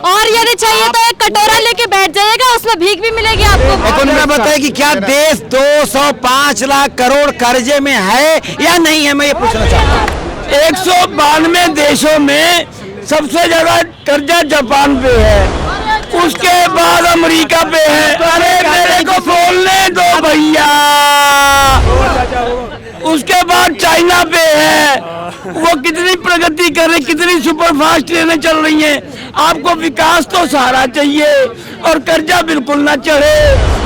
और यदि चाहिए तो एक कटोरा लेके बैठ जाइएगा, उसमें भीख भी मिलेगी आपको। इकोनॉमी बताइए कि क्या देश 205 लाख करोड़ कर्जे में है या नहीं है, मैं ये पूछना चाहता हूँ। 192 देशों में सबसे ज्यादा कर्जा जापान पे है, उसके बाद अमेरिका पे है। अरे मेरे को बोलने दो भैया। उसके बाद चाइना पे है, वो कितनी प्रगति कर रही, कितनी सुपरफास्ट ट्रेनें चल रही हैं। आपको विकास तो सहारा चाहिए और कर्जा बिल्कुल ना चढ़े।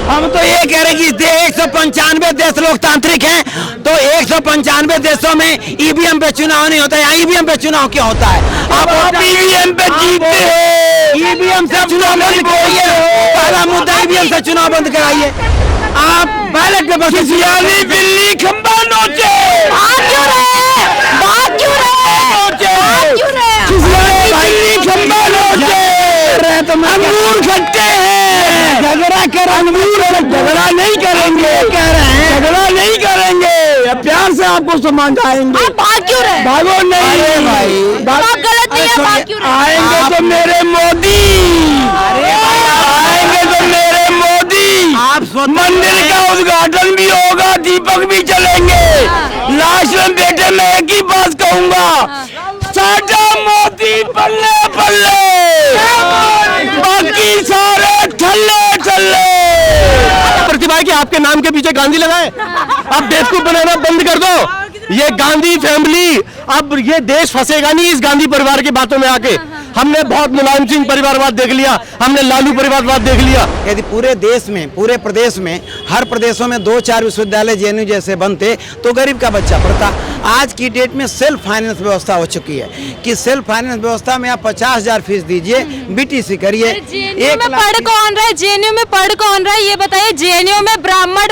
हम तो ये कह रहे कि 195 देश लोकतांत्रिक हैं, तो 195 देशों में ईवीएम पे चुनाव नहीं होता, यहाँ ईवीएम पे चुनाव क्यों होता है? आप ईवीएम पे जीतते हो, ईवीएम से चुनाव बंद कराइए। पहला मुद्दा ईवीएम से चुनाव बंद कराइए। आप बैलेट पेपर से सियानी बिल्ली खंबा नोचे। भाग क्यों रहे? भाग क्यों रहे? बिल्ली खंबा नोचे। अंगूर खट्टे हैं, झगड़ा कर झगड़ा नहीं करेंगे, कह रहे हैं झगड़ा नहीं करेंगे, प्यार से आपको समझाएंगे। आप भाग क्यों रहे? भागो नहीं भाई, आप गलत नहीं है, भाग क्यों रहे? आएंगे तो मेरे मोदी, आएंगे तो मेरे मोदी। आप मंदिर का उद्घाटन भी होगा, दीपक भी चलेंगे। लास्ट में बेटे मैं एक ही बात कहूंगा, साडा मोदी पल्ले पल्ले, बाकी सारे ठल्ले ठल्ले। प्रतिभा है कि आपके नाम के पीछे गांधी लगाए, आप देश को बनाना बंद कर दो। ये गांधी फैमिली, अब ये देश फंसेगा नहीं इस गांधी परिवार की बातों में आके। हमने बहुत मुलायम सिंह परिवारवाद देख लिया, हमने लालू परिवारवाद देख लिया। यदि पूरे देश में, पूरे प्रदेश में, हर प्रदेशों में 2-4 विश्वविद्यालय जेएनयू जैसे बनते तो गरीब का बच्चा पढ़ता। आज की डेट में सेल्फ फाइनेंस व्यवस्था हो चुकी है कि सेल्फ फाइनेंस व्यवस्था में आप 50,000 फीस दीजिए, बीटीसी करिए। जेएनयू में पढ़ कौन रहा है? जेएनयू में पढ़ कौन रहा है ये बताइए। जेएनयू में ब्राह्मण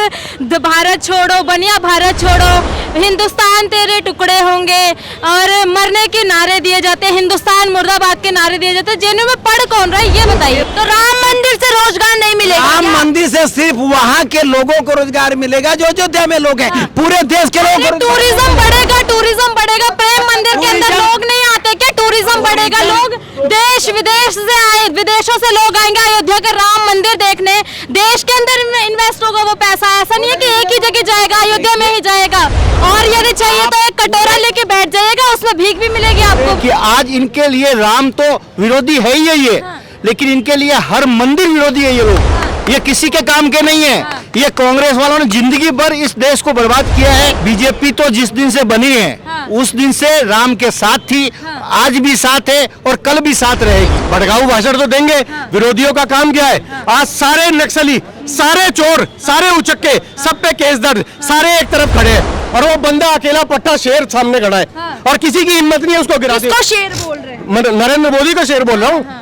भारत छोड़ो, बनिया भारत छोड़ो, हिंदुस्तान तेरे टुकड़े होंगे और मरने के नारे दिए जाते हैं, हिंदुस्तान मुर्दाबाद के नारे दिए जाते हैं। जेएनयू में पढ़ कौन रहा है ये बताइए। तो राम मंदिर से रोजगार नहीं मिलेगा? राम मंदिर से सिर्फ वहाँ के लोगों को रोजगार मिलेगा जो अयोध्या में लोग हैं। पूरे देश के लोग टूरिज्म बढ़ेगा, टूरिज्म बढ़ेगा। प्रेम मंदिर के अंदर लोग नहीं आते क्या? टूरिज्म बढ़ेगा, लोग देश विदेश से आए, विदेशों से लोग आएंगे अयोध्या का राम मंदिर देखने। देश के अंदर इन्वेस्ट होगा वो पैसा, ऐसा नहीं है कि एक ही जगह जाएगा, अयोध्या में ही जाएगा। और यदि चाहिए तो एक कटोरा लेके बैठ जाइएगा, उसमें भीख भी मिलेगी आपको। कि आज इनके लिए राम तो विरोधी है ही है ये, लेकिन इनके लिए हर मंदिर विरोधी है ये लोग। ये किसी के काम के नहीं है। ये कांग्रेस वालों ने जिंदगी भर इस देश को बर्बाद किया है। बीजेपी तो जिस दिन से बनी है उस दिन से राम के साथ थी, आज भी साथ है और कल भी साथ रहेगी। भड़काऊ भाषण तो देंगे, विरोधियों का काम क्या है? आज सारे नक्सली, सारे चोर, सारे उचक्के, सब पे केस दर्ज, सारे एक तरफ खड़े हैं और वो बंदा अकेला पट्टा शेर सामने खड़ा है और किसी की हिम्मत नहीं है उसको गिरा दे। किसको शेर बोल रहे हैं? नरेंद्र मोदी का शेर बोल रहा हूँ।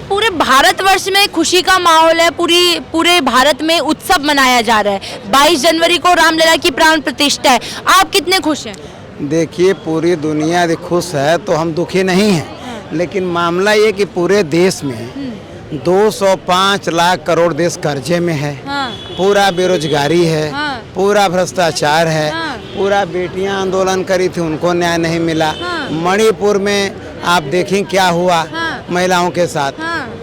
पूरे भारतवर्ष में खुशी का माहौल है, पूरे भारत में उत्सव मनाया जा रहा है। 22 जनवरी को रामलला की प्राण प्रतिष्ठा है। आप कितने खुश हैं? देखिए, पूरी दुनिया खुश है तो हम दुखी नहीं हैं, लेकिन मामला ये कि पूरे देश में 205 लाख करोड़ देश कर्जे में है। पूरा बेरोजगारी है, पूरा भ्रष्टाचार है, पूरा बेटियां आंदोलन करी थी उनको न्याय नहीं मिला। मणिपुर में आप देखें क्या हुआ महिलाओं के साथ,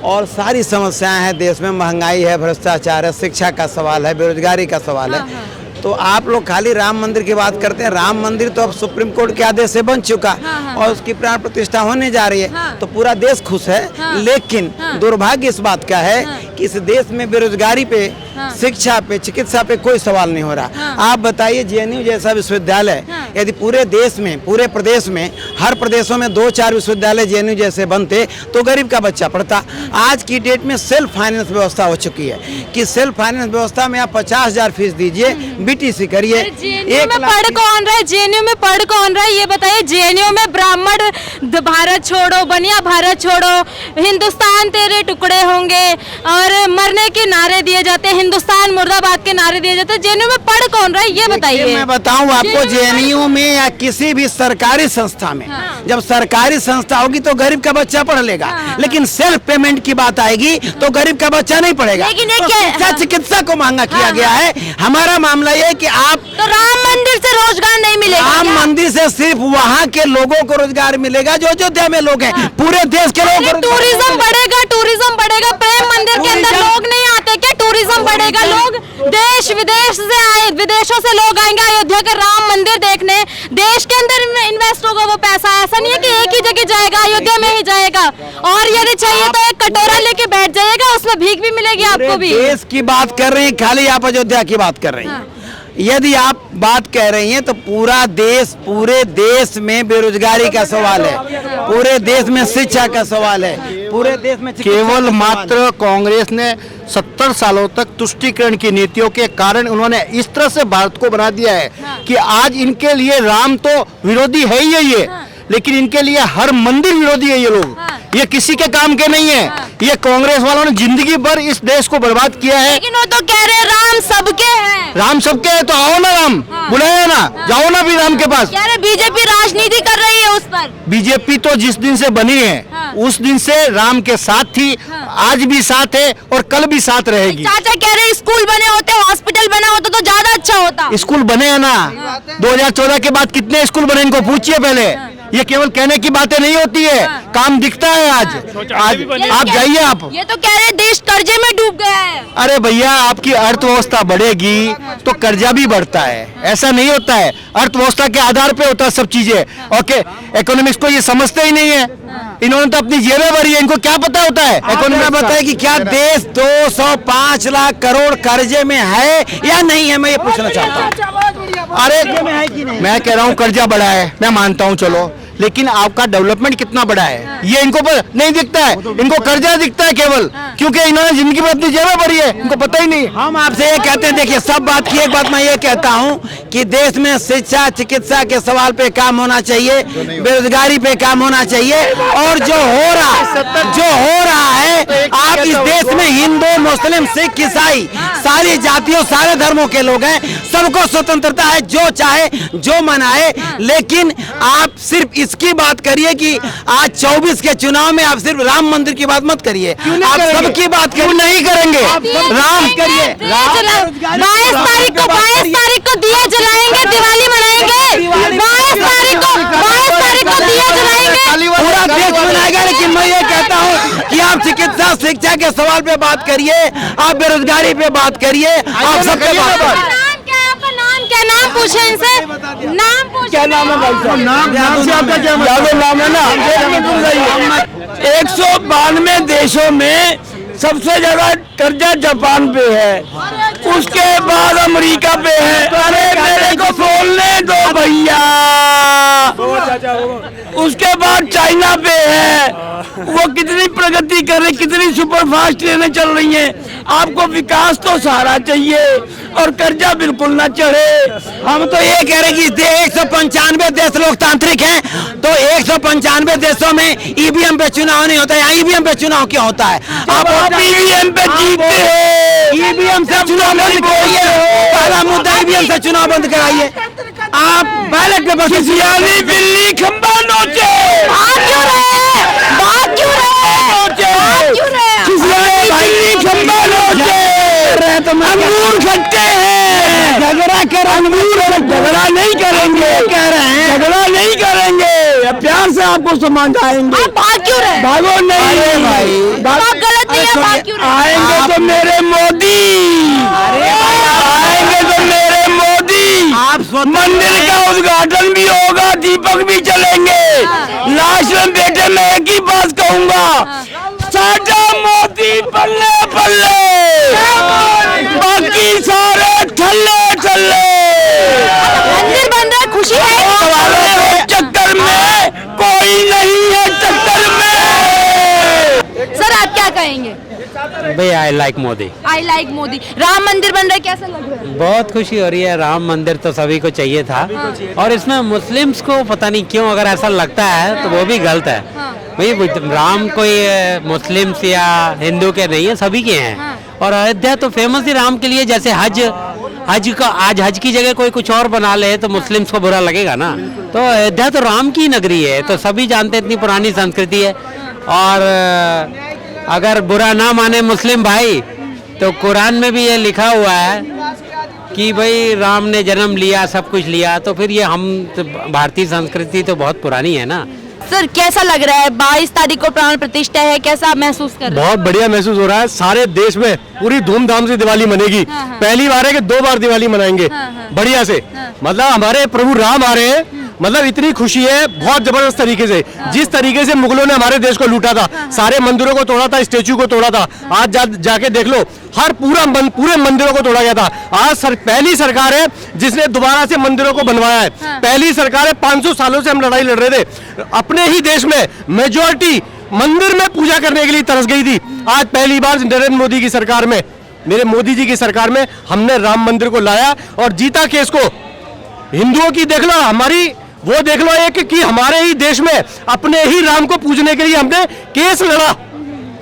और सारी समस्याएं हैं देश में। महंगाई है, भ्रष्टाचार है, शिक्षा का सवाल है, बेरोजगारी का सवाल है। तो आप लोग खाली राम मंदिर की बात करते हैं। राम मंदिर तो अब सुप्रीम कोर्ट के आदेश से बन चुका और उसकी प्राण प्रतिष्ठा होने जा रही है, तो पूरा देश खुश है। लेकिन दुर्भाग्य इस बात का है कि इस देश में बेरोजगारी पे, शिक्षा पे, चिकित्सा पे कोई सवाल नहीं हो रहा। आप बताइए, जेएनयू जैसा विश्वविद्यालय यदि पूरे देश में, पूरे प्रदेश में, हर प्रदेशों में 2-4 विश्वविद्यालय जेएनयू जैसे बनते तो गरीब का बच्चा पढ़ता। आज की डेट में सेल्फ फाइनेंस व्यवस्था हो चुकी है कि सेल्फ फाइनेंस व्यवस्था में आप 50,000 फीस दीजिए, बीटीसी करिए। जेएनयू में पढ़ कौन रहा है? जेएनयू में पढ़ कौन रहा है ये बताइए। जेएनयू में ब्राह्मण भारत छोड़ो, बनिया भारत छोड़ो, हिंदुस्तान तेरे टुकड़े होंगे और मरने के नारे दिए जाते हैं, हिंदुस्तान मुर्दाबाद के नारे दिए जाते हैं। जेएनयू में पढ़ कौन रहा है ये बताइए। मैं बताऊं आपको, जेएनयू में या किसी भी सरकारी संस्था में, जब सरकारी संस्था होगी तो गरीब का बच्चा पढ़ लेगा, लेकिन सेल्फ पेमेंट की बात आएगी तो गरीब का बच्चा नहीं पढ़ेगा। लेकिन चिकित्सा को महंगा किया गया है। हमारा मामला ये कि आप तो राम मंदिर से मिलेगा राम क्या? मंदिर से सिर्फ वहाँ के लोगों को रोजगार मिलेगा जो अयोध्या में लोग हैं, पूरे देश के लोग टूरिज्म बढ़ेगा प्रेम मंदिर के अंदर लोग नहीं आते क्या? टूरिज्म बढ़ेगा, लोग देश विदेश से आए, विदेशों से लोग आएंगे अयोध्या का राम मंदिर देखने। देश के अंदर इन्वेस्ट होगा वो पैसा, ऐसा नहीं है कि एक ही जगह जाएगा, अयोध्या में ही जाएगा। और यदि चाहिए तो एक कटोरा लेके बैठ जाइएगा, उसमें भीख भी मिलेगी आपको भी। देश की बात कर रही हैं, खाली आप अयोध्या की बात कर रही हैं। यदि आप बात कह रही हैं तो पूरे देश में बेरोजगारी का सवाल है, पूरे देश में शिक्षा का सवाल है, पूरे देश में केवल मात्र कांग्रेस ने 70 सालों तक तुष्टीकरण की नीतियों के कारण उन्होंने इस तरह से भारत को बना दिया है कि आज इनके लिए राम तो विरोधी है ही है ये, लेकिन इनके लिए हर मंदिर विरोधी है ये लोग। ये किसी के काम के नहीं है। ये कांग्रेस वालों ने जिंदगी भर इस देश को बर्बाद किया है। लेकिन वो तो कह रहे हैं राम सबके हैं। राम सबके है तो आओ ना, राम बुलाया ना, जाओ ना भी राम के पास। कह रहे बीजेपी राजनीति कर रही है उस पर। बीजेपी तो जिस दिन से बनी है उस दिन से राम के साथ थी, आज भी साथ है और कल भी साथ रहेगी। चाचा कह रहे स्कूल बने होते, हॉस्पिटल बना होता तो ज्यादा अच्छा होता। स्कूल बने हैं ना, 2014 के बाद कितने स्कूल बने इनको पूछिए पहले। ये केवल कहने की बातें नहीं होती है, काम दिखता है। आज आप जाइए आप। ये तो कह रहे देश कर्जे में डूब गया है। अरे भैया, आपकी अर्थव्यवस्था बढ़ेगी तो कर्जा भी बढ़ता है, ऐसा नहीं होता है। अर्थव्यवस्था के आधार पे होता है सब चीजें। ओके, इकोनॉमिक्स को ये समझते ही नहीं है, इन्होंने तो अपनी जेबें भरी है, इनको क्या पता होता है इकोनॉमी। बताए कि क्या देश 205 लाख करोड़ कर्जे में है या नहीं है, मैं ये पूछना चाहता हूँ। अरे मैं कह रहा हूँ कर्जा बढ़ा है, मैं मानता हूँ, चलो, लेकिन आपका डेवलपमेंट कितना बड़ा है ये इनको नहीं दिखता है। इनको कर्जा दिखता है केवल, क्योंकि इन्होंने जिंदगी में अपनी जेबें भरी है, इनको पता ही नहीं। हम आपसे ये कहते हैं, देखिए सब बात की एक बात मैं ये कहता हूँ कि देश में शिक्षा चिकित्सा के सवाल पे काम होना चाहिए, बेरोजगारी पे काम होना चाहिए। और जो हो रहा है आप इस देश में हिंदू मुस्लिम सिख ईसाई सारी जातियों सारे धर्मों के लोग हैं, सबको स्वतंत्रता है, जो चाहे जो मनाए। लेकिन आप सिर्फ इसकी बात करिए कि आज 24 के चुनाव में आप सिर्फ राम मंदिर की बात मत करिए, आप सबकी बात क्यों नहीं करेंगे? राम करिए। 22 तारीख को दिया जलाएंगे, दिवाली मनाएंगे। 22 तारीख को दिया जलाएंगे, पूरा देश मनाएगा। लेकिन मैं ये कहता हूँ कि आप चिकित्सा शिक्षा के सवाल पे बात करिए, आप बेरोजगारी पे बात करिए, आप सब पे बात करिए। क्या नाम पूछे इनसे, नाम पूछे। क्या नाम है भाई साहब? नाम से आपका क्या मतलब? नाम है ना। 192 देशों में सबसे ज्यादा कर्जा जापान पे है, उसके बाद अमेरिका पे है। अरे मेरे को बोलने दो भैया। उसके बाद चाइना पे है, वो कितनी प्रगति कर रही, कितनी सुपरफास्ट ट्रेनें चल रही हैं। आपको विकास तो सहारा चाहिए और कर्जा बिल्कुल ना चढ़े। हम तो ये कह रहे हैं कि 195 देश लोकतांत्रिक हैं, तो 195 देशों में ईवीएम पे चुनाव नहीं होता है। यहाँ ईवीएम पे चुनाव क्यों होता है? आप ईवीएम पे जीतते हैं, ईवीएम से चुनाव बंद कराइए। पहला मुद्दा ईवीएम से चुनाव बंद कराइए। आप बैलेट पेपर से सियानी बिल्ली खंबा नोचे। बात क्यों रहे? सियानी बिल्ली खंबा नोचे। अंगूर खट्टे हैं, झगड़ा नहीं करेंगे, कह रहे हैं झगड़ा नहीं करेंगे, प्यार से आपको समझाएंगे। आप भाग क्यों रहे? भागो नहीं भाई, आप गलत नहीं है, भाग क्यों रहे? आएंगे तो मेरे मोदी, आएंगे तो मेरे मोदी। आप मंदिर का उद्घाटन भी होगा, दीपक भी चलेंगे। लास्ट में बेटे मैं एक ही बात कहूंगा, साडा मोदी पल्ले पल्ले, बाकी सारे ठल्ले ठल्ले। मंदिर बन रहा है, खुशी है। चक्कर में कोई नहीं है, चक्कर में। सर आप क्या कहेंगे? भैया I like Modi. I like Modi. Ram मंदिर बन रहा है, कैसा लग रहा है? बहुत खुशी हो रही है, राम मंदिर तो सभी को चाहिए था। और इसमें मुस्लिम्स को पता नहीं क्यों अगर ऐसा लगता है तो वो भी गलत है। भाई राम कोई मुस्लिम्स या हिंदू के नहीं है, सभी के हैं। और अयोध्या तो फेमस ही राम के लिए, जैसे हज का आज हज की जगह कोई कुछ और बना ले तो मुस्लिम्स को बुरा लगेगा ना। तो अयोध्या तो राम की नगरी है, तो सभी जानते हैं, इतनी पुरानी संस्कृति है। और अगर बुरा ना माने मुस्लिम भाई, तो कुरान में भी ये लिखा हुआ है कि भाई राम ने जन्म लिया, सब कुछ लिया, तो फिर ये हम तो भारतीय संस्कृति तो बहुत पुरानी है ना। सर कैसा लग रहा है, 22 तारीख को प्राण प्रतिष्ठा है, कैसा आप महसूस कर रहे हैं? बहुत बढ़िया महसूस हो रहा है। सारे देश में पूरी धूमधाम से दिवाली मनेगी। पहली बार है कि 2 बार दिवाली मनाएंगे बढ़िया से। मतलब हमारे प्रभु राम आ रहे हैं, मतलब इतनी खुशी है बहुत जबरदस्त तरीके से। जिस तरीके से मुगलों ने हमारे देश को लूटा था, सारे मंदिरों को तोड़ा था, स्टेचू को तोड़ा था, आज जाके देख लो हर पूरे मंदिरों को तोड़ा गया था। आज पहली सरकार है जिसने दोबारा से मंदिरों को बनवाया है। पहली सरकार है, 500 सालों से हम लड़ाई लड़ रहे थे। अपने ही देश में मेजॉरिटी मंदिर में पूजा करने के लिए तरस गई थी। आज पहली बार नरेंद्र मोदी की सरकार में, मेरे मोदी जी की सरकार में हमने राम मंदिर को लाया और जीता केस को। हिंदुओं की देख लो, हमारी वो देख लो एक कि हमारे ही देश में अपने ही राम को पूजने के लिए हमने केस लड़ा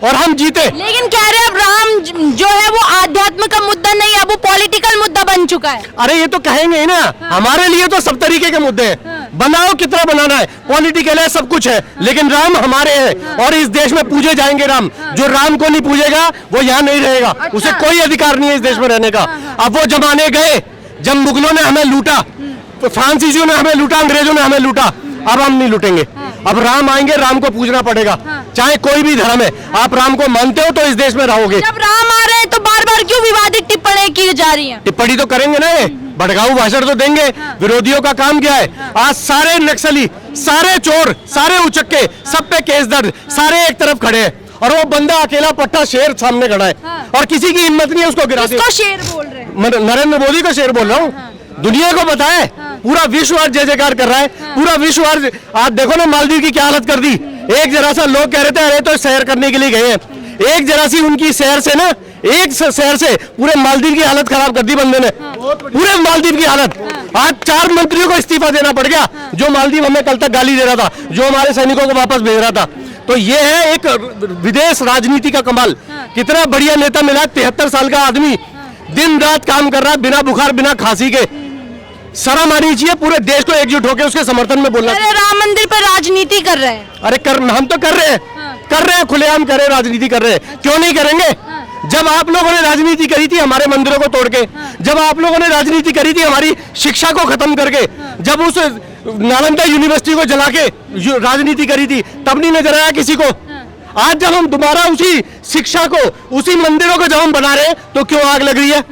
और हम जीते। लेकिन कह रहे हैं अब राम जो है वो आध्यात्म का मुद्दा नहीं है, अब वो पॉलिटिकल मुद्दा बन चुका है। अरे ये तो कहेंगे ही ना, हमारे लिए तो सब तरीके के मुद्दे हैं। बनाओ कितना बनाना है, पॉलिटिकल है, सब कुछ है, लेकिन राम हमारे हैं और इस देश में पूजे जाएंगे राम। जो राम को नहीं पूजेगा वो यहाँ नहीं रहेगा, उसे कोई अधिकार नहीं है इस देश में रहने का। अब वो जमाने गए जब मुगलों ने हमें लूटा, फ्रांसीसियों ने हमें लूटा, अंग्रेजों ने हमें लूटा। अब हम नहीं लूटेंगे, अब राम आएंगे, राम को पूजना पड़ेगा, चाहे कोई भी धर्म है। आप राम को मानते हो तो इस देश में रहोगे। जब राम आ रहे हैं तो बार बार क्यों विवादित टिप्पणी की जा रही है? टिप्पणी तो करेंगे ना, ये भड़काऊ भाषण तो देंगे। विरोधियों का काम क्या है? आज सारे नक्सली, सारे चोर, सारे उचक्के, सब पे केस दर्ज, सारे एक तरफ खड़े हैं और वो बंदा अकेला पट्टा शेर सामने खड़ा है और किसी की हिम्मत नहीं है उसको गिराने। किसको शेर बोल रहे हैं? नरेंद्र मोदी को शेर बोल रहा हूँ। दुनिया को बताए, पूरा विश्व आज जय जयकार कर रहा है, पूरा विश्व आज। आप देखो ना मालदीव की क्या हालत कर दी। एक जरा सा लोग कह रहे थे अरे तो सैर करने के लिए गए हैं, एक जरा सी उनकी सैर से ना, एक सैर से पूरे मालदीव की हालत खराब कर दी बंदे ने, पूरे मालदीव की हालत। आज 4 मंत्रियों को इस्तीफा देना पड़ गया। जो मालदीव हमें कल तक गाली दे रहा था, जो हमारे सैनिकों को वापस भेज रहा था। तो ये है एक विदेश राजनीति का कमाल। कितना बढ़िया नेता मिला, 73 साल का आदमी दिन रात काम कर रहा है, बिना बुखार बिना खांसी के। शर्म आनी चाहिए पूरे देश को एकजुट होकर उसके समर्थन में बोलना। अरे राम मंदिर पर राजनीति कर रहे हैं। अरे हम तो कर रहे हैं, कर रहे हैं, खुलेआम कर रहे हैं, राजनीति कर रहे हैं। क्यों नहीं करेंगे? जब आप लोगों ने राजनीति करी थी हमारे मंदिरों को तोड़ के, जब आप लोगों ने राजनीति करी थी हमारी शिक्षा को खत्म करके, जब उस नालंदा यूनिवर्सिटी को जला के राजनीति करी थी, तब नहीं नजर आया किसी को। आज जब हम दोबारा उसी शिक्षा को, उसी मंदिरों को जब हम बना रहे हैं तो क्यों आग लग रही है?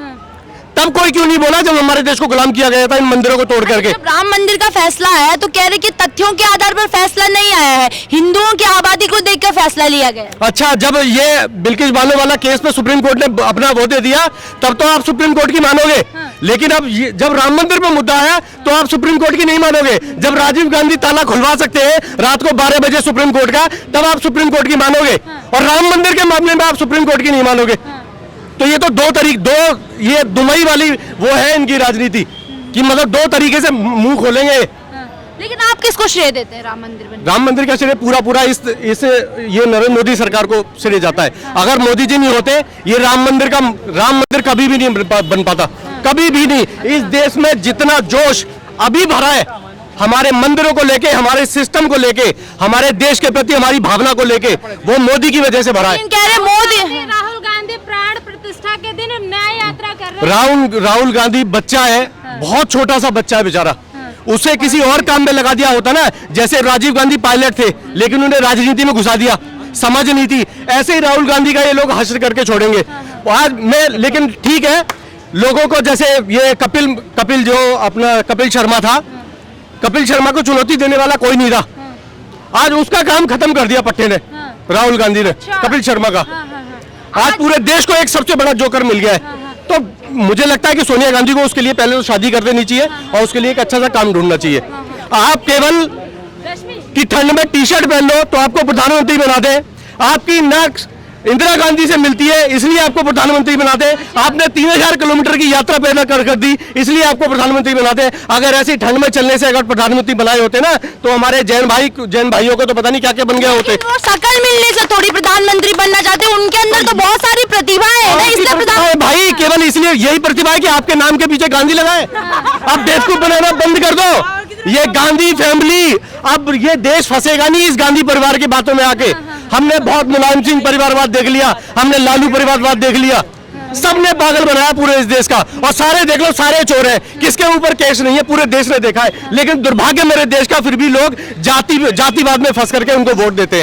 तब कोई क्यों नहीं बोला जब हमारे देश को गुलाम किया गया था इन मंदिरों को तोड़ करके? जब राम मंदिर का फैसला आया है तो कह रहे कि तथ्यों के आधार पर फैसला नहीं आया है, हिंदुओं की आबादी को देखकर फैसला लिया गया। अच्छा, जब ये बिल्किस बानो वाला केस पे सुप्रीम कोर्ट ने अपना वो दे दिया तब तो आप सुप्रीम कोर्ट की मानोगे। लेकिन अब जब राम मंदिर पे मुद्दा आया तो आप सुप्रीम कोर्ट की नहीं मानोगे। जब राजीव गांधी ताला खुलवा सकते हैं रात को 12 बजे सुप्रीम कोर्ट का, तब आप सुप्रीम कोर्ट की मानोगे, और राम मंदिर के मामले में आप सुप्रीम कोर्ट की नहीं मानोगे। तो ये तो ये दुमई वाली वो है इनकी राजनीति कि मतलब 2 तरीके से मुंह खोलेंगे। लेकिन आप किसको श्रेय देते हैं राम मंदिर बनने? राम मंदिर का श्रेय पूरा ये नरेंद्र मोदी सरकार को श्रेय जाता है। अगर मोदी जी नहीं होते ये राम मंदिर कभी भी नहीं बन पाता, कभी भी नहीं। इस देश में जितना जोश अभी भरा है हमारे मंदिरों को लेके, हमारे सिस्टम को लेके, हमारे देश के प्रति हमारी भावना को लेके, वो मोदी की वजह से भरा है। कह रहे मोदी, राहुल गांधी प्राण प्रतिष्ठा के दिन न्याय यात्रा कर रहे हैं। राहुल गांधी बच्चा है, बहुत छोटा सा बच्चा है बेचारा। उसे किसी और काम में लगा दिया होता ना, जैसे राजीव गांधी पायलट थे लेकिन उन्हें राजनीति में घुसा दिया, समझ नहीं थी। ऐसे ही राहुल गांधी का ये लोग हश्र करके छोड़ेंगे आज में। लेकिन ठीक है, लोगों को जैसे ये कपिल जो अपना कपिल शर्मा था, कपिल शर्मा को चुनौती देने वाला कोई नहीं था। आज उसका काम खत्म कर दिया पट्टे ने, राहुल गांधी ने, कपिल शर्मा का। आज पूरे देश को एक सबसे बड़ा जोकर मिल गया है। तो मुझे लगता है कि सोनिया गांधी को उसके लिए पहले तो शादी कर देनी चाहिए और उसके लिए एक अच्छा सा काम ढूंढना चाहिए। आप केवल कि ठंड में टी-शर्ट पहन लो तो आपको प्रधानमंत्री बना दे, आपकी नाक इंदिरा गांधी से मिलती है इसलिए आपको प्रधानमंत्री बनाते हैं, आपने 3000 किलोमीटर की यात्रा पैदा कर दी इसलिए आपको प्रधानमंत्री बनाते हैं। अगर ऐसी ठंड में चलने से अगर प्रधानमंत्री बनाए होते ना तो हमारे जैन भाइयों को तो पता नहीं क्या क्या बन गया होते। वो शकल मिलने से थोड़ी प्रधानमंत्री बनना चाहते, उनके अंदर तो बहुत सारी प्रतिभा है ना, इसलिए प्रधान भाई केवल इसलिए यही प्रतिभा है कि आपके नाम के पीछे गांधी लगाए। अब बेवकूफ बनाना बंद कर दो। ये गांधी फैमिली, अब ये देश फंसेगा नहीं इस गांधी परिवार की बातों में आके। हमने बहुत मुलायम सिंह परिवारवाद देख लिया, हमने लालू परिवारवाद देख लिया, सबने पागल बनाया पूरे इस देश का, और सारे देख लो सारे चोर हैं, किसके ऊपर केस नहीं है पूरे देश ने देखा है। लेकिन दुर्भाग्य मेरे देश का, फिर भी लोग जातिवाद में फंस करके उनको वोट देते हैं।